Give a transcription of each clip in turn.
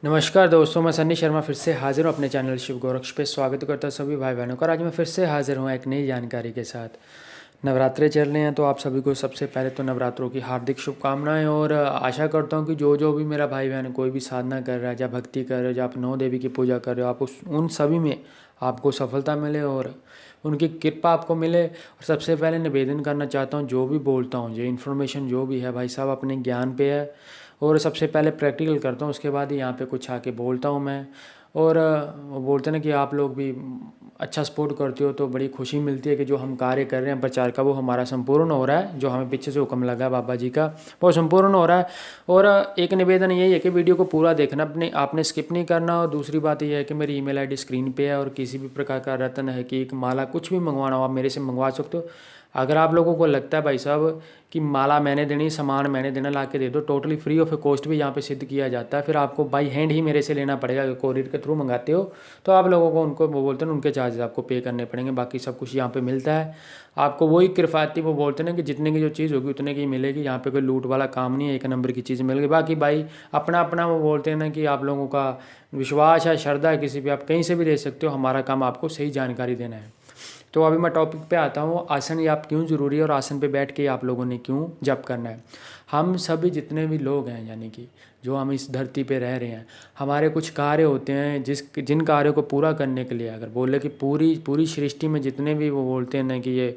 नमस्कार दोस्तों, मैं सन्नी शर्मा फिर से हाजिर हूँ अपने चैनल शिव गोरक्ष पे। स्वागत करता हूँ सभी भाई बहनों का। आज मैं फिर से हाजिर हूँ एक नई जानकारी के साथ। नवरात्रे चल रहे हैं तो आप सभी को सबसे पहले तो नवरात्रों की हार्दिक शुभकामनाएं। और आशा करता हूँ कि जो जो भी मेरा भाई बहन कोई भी साधना कर रहा है, या भक्ति कर रहे हो, या आप नौ देवी की पूजा कर रहे हो, आप उन सभी में आपको सफलता मिले और उनकी कृपा आपको मिले। और सबसे पहले निवेदन करना चाहता हूँ, जो भी बोलता हूँ, ये इन्फॉर्मेशन जो भी है भाई साहब अपने ज्ञान पे है। और सबसे पहले प्रैक्टिकल करता हूँ, उसके बाद ही यहाँ पे कुछ आके बोलता हूँ मैं। और वो बोलते हैं ना कि आप लोग भी अच्छा सपोर्ट करते हो तो बड़ी खुशी मिलती है कि जो हम कार्य कर रहे हैं प्रचार का वो हमारा संपूर्ण हो रहा है। जो हमें पीछे से हुक्म लगा है बाबा जी का वो संपूर्ण हो रहा है। और एक निवेदन यही है कि वीडियो को पूरा देखना, अपने आपने स्किप नहीं करना। और दूसरी बात यह है कि मेरी ईमेल आईडी स्क्रीन पे है, और किसी भी प्रकार का रत्न है कि एक माला कुछ भी मंगवाना हो आप मेरे से मंगवा सकते हो। अगर आप लोगों को लगता है भाई साहब कि माला मैंने देनी, सामान मैंने देना, ला के दे दो, टोटली फ्री ऑफ कॉस्ट भी यहाँ पे सिद्ध किया जाता है। फिर आपको बाई हैंड ही मेरे से लेना पड़ेगा। अगर कोरियर के थ्रू मंगाते हो तो आप लोगों को उनको वो बोलते हैं उनके चार्जेस आपको पे करने पड़ेंगे। बाकी सब कुछ यहाँ पे मिलता है आपको। वही किरफाती वो बोलते हैं कि जितने की जो चीज़ होगी उतने की मिलेगी। यहाँ पे कोई लूट वाला काम नहीं है, एक नंबर की चीज़ मिल गई। बाकी भाई अपना अपना वो बोलते हैं ना कि आप लोगों का विश्वास है, श्रद्धा है, किसी भी आप कहीं से भी ले सकते हो। हमारा काम आपको सही जानकारी देना है। तो अभी मैं टॉपिक पे आता हूँ, आसन या आप क्यों ज़रूरी है और आसन पे बैठ के आप लोगों ने क्यों जप करना है। हम सभी जितने भी लोग हैं, यानी कि जो हम इस धरती पे रह रहे हैं, हमारे कुछ कार्य होते हैं जिन कार्यों को पूरा करने के लिए अगर बोले कि पूरी पूरी सृष्टि में जितने भी वो बोलते हैं ना कि ये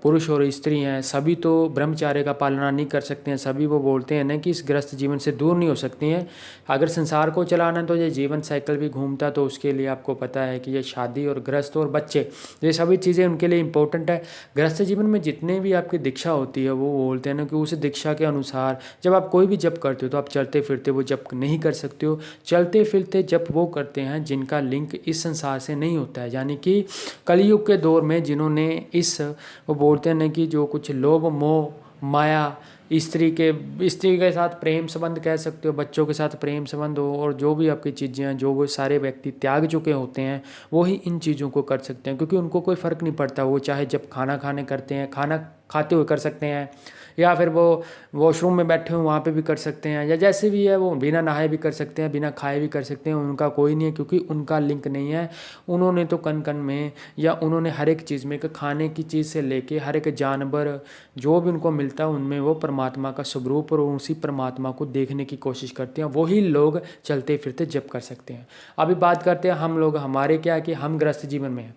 पुरुष और स्त्री हैं, सभी तो ब्रह्मचार्य का पालना नहीं कर सकते हैं। सभी वो बोलते हैं ना कि इस ग्रस्त जीवन से दूर नहीं हो सकती हैं। अगर संसार को चलाना है तो ये जीवन साइकिल भी घूमता, तो उसके लिए आपको पता है कि ये शादी और ग्रस्त और बच्चे, ये सभी चीज़ें उनके लिए इंपॉर्टेंट है। गृहस्थ जीवन में जितने भी आपकी दीक्षा होती है वो बोलते हैं ना कि उस दीक्षा के अनुसार जब आप कोई भी जप करते हो तो आप चलते फिरते वो जप नहीं कर सकते हो। चलते फिरते जप वो करते हैं जिनका लिंक इस संसार से नहीं होता है, यानी कि कलयुग के दौर में जिन्होंने इस वो बोलते हैं ना कि जो कुछ लोभ मोह माया, स्त्री के साथ प्रेम संबंध कह सकते हो, बच्चों के साथ प्रेम संबंध हो, और जो भी आपकी चीज़ें हैं जो वो सारे व्यक्ति त्याग चुके होते हैं वो ही इन चीज़ों को कर सकते हैं। क्योंकि उनको कोई फ़र्क नहीं पड़ता, वो चाहे जब खाना खाने करते हैं, खाना खाते हुए कर सकते हैं, या फिर वो वॉशरूम में बैठे हुए वहाँ पे भी कर सकते हैं, या जैसे भी है वो बिना नहाए भी कर सकते हैं, बिना खाए भी कर सकते हैं। उनका कोई नहीं है, क्योंकि उनका लिंक नहीं है। उन्होंने तो कण कण में या उन्होंने हर एक चीज़ में, खाने की चीज़ से लेके हर एक जानवर जो भी उनको मिलता है उनमें वो परमात्मा का स्वरूप और उसी परमात्मा को देखने की कोशिश करते हैं। वही लोग चलते फिरते जप कर सकते हैं। अभी बात करते हैं हम लोग, हमारे क्या है कि हम गृहस्थ जीवन में हैं,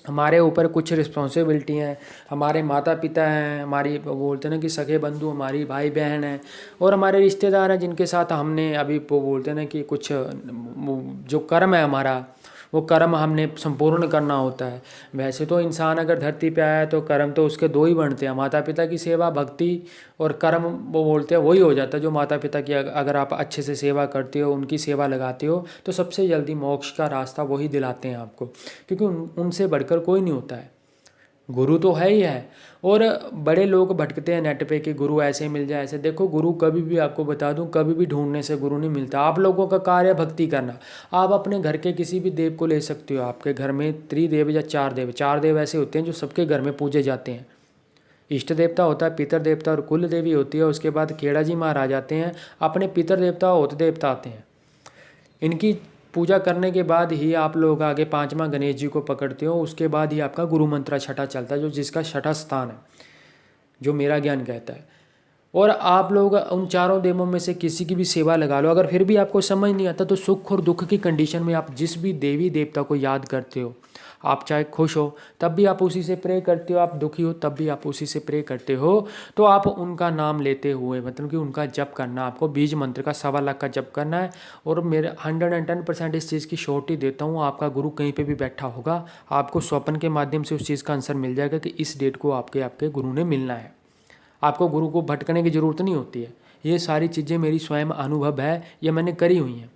हमारे ऊपर कुछ रिस्पॉन्सिबिलिटी हैं। हमारे माता पिता हैं, हमारी वो बोलते हैं ना कि सगे बंधु, हमारी भाई बहन हैं, और हमारे रिश्तेदार हैं जिनके साथ हमने अभी वो बोलते हैं ना कि कुछ जो कर्म है हमारा, वो कर्म हमने संपूर्ण करना होता है। वैसे तो इंसान अगर धरती पे आया है तो कर्म तो उसके दो ही बनते हैं, माता पिता की सेवा भक्ति, और कर्म वो बोलते हैं वही हो जाता है जो माता पिता की अगर आप अच्छे से सेवा करते हो, उनकी सेवा लगाते हो, तो सबसे जल्दी मोक्ष का रास्ता वही दिलाते हैं आपको। क्योंकि उनसे बढ़कर कोई नहीं होता है। गुरु तो है ही है। और बड़े लोग भटकते हैं नेट पे कि गुरु ऐसे मिल जाए ऐसे। देखो गुरु कभी भी, आपको बता दूं, कभी भी ढूंढने से गुरु नहीं मिलता। आप लोगों का कार्य है भक्ति करना। आप अपने घर के किसी भी देव को ले सकते हो। आपके घर में त्रिदेव या चार देव ऐसे होते हैं जो सबके घर में पूजे जाते हैं। इष्ट देवता होता है, पितर देवता और कुल देवी होती है। उसके बाद खेड़ा जी महाराज आते हैं, अपने पितर देवता और होत देवता आते हैं। इनकी पूजा करने के बाद ही आप लोग आगे पांचवा गणेश जी को पकड़ते हो। उसके बाद ही आपका गुरु मंत्र छठा चलता है, जो जिसका छठा स्थान है, जो मेरा ज्ञान कहता है। और आप लोग उन चारों देवों में से किसी की भी सेवा लगा लो, अगर फिर भी आपको समझ नहीं आता तो सुख और दुख की कंडीशन में आप जिस भी देवी देवता को याद करते हो, आप चाहे खुश हो तब भी आप उसी से प्रे करते हो, आप दुखी हो तब भी आप उसी से प्रे करते हो, तो आप उनका नाम लेते हुए, मतलब कि उनका जप करना, आपको बीज मंत्र का 1.25 लाख का जप करना है। और मेरे 110% इस चीज़ की श्योरिटी देता हूँ, आपका गुरु कहीं पे भी बैठा होगा, आपको स्वप्न के माध्यम से उस चीज़ का आंसर मिल जाएगा कि इस डेट को आपके आपके गुरु ने मिलना है। आपको गुरु को भटकने की ज़रूरत नहीं होती है। ये सारी चीज़ें मेरी स्वयं अनुभव है, ये मैंने करी हुई हैं।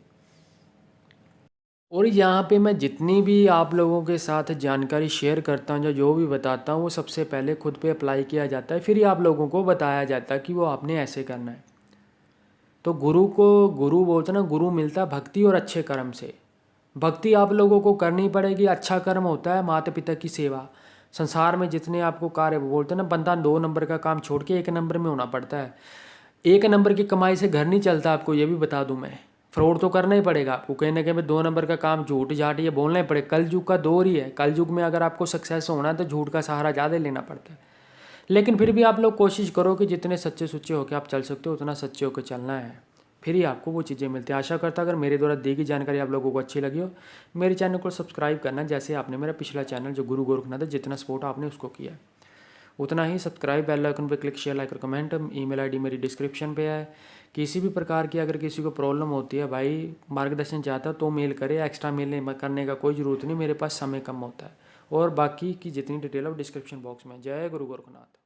और यहाँ पे मैं जितनी भी आप लोगों के साथ जानकारी शेयर करता हूँ, जो भी बताता हूँ, वो सबसे पहले खुद पे अप्लाई किया जाता है, फिर ही आप लोगों को बताया जाता है कि वो आपने ऐसे करना है। तो गुरु को, गुरु बोलते ना, गुरु मिलता है भक्ति और अच्छे कर्म से। भक्ति आप लोगों को करनी पड़ेगी। अच्छा कर्म होता है माता पिता की सेवा। संसार में जितने आपको कार्य, बोलते हैं ना, बंदा 2 नंबर का काम छोड़ के 1 नंबर में होना पड़ता है। 1 नंबर की कमाई से घर नहीं चलता, आपको ये भी बता दूं मैं। फ्रॉड तो करना ही पड़ेगा आपको, कहीं ना कहीं भाई 2 नंबर का काम झूठ झाट ये बोलना ही पड़ेगा। कल युग का दौर ही है, कल युग में अगर आपको सक्सेस होना है तो झूठ का सहारा ज़्यादा लेना पड़ता है। लेकिन फिर भी आप लोग कोशिश करो कि जितने सच्चे सुच्चे होकर आप चल सकते हो उतना सच्चे होकर चलना है, फिर ही आपको वो चीज़ें मिलती हैं। आशा करता अगर मेरे द्वारा दी गई जानकारी आप लोगों को अच्छी लगी हो, मेरे चैनल को सब्सक्राइब करना, जैसे आपने मेरा पिछला चैनल जो गुरु गोरखनाथ है जितना सपोर्ट आपने उसको किया उतना ही सब्सक्राइब, बेल आइकन पे क्लिक, शेयर, लाइक और कमेंट। ईमेल आईडी मेरी डिस्क्रिप्शन पे है। किसी भी प्रकार की अगर किसी को प्रॉब्लम होती है भाई, मार्गदर्शन चाहता है तो मेल करे, एक्स्ट्रा मेल करने का कोई ज़रूरत नहीं, मेरे पास समय कम होता है। और बाकी की जितनी डिटेल है वो डिस्क्रिप्शन बॉक्स में। जय गुरु गोरखनाथ।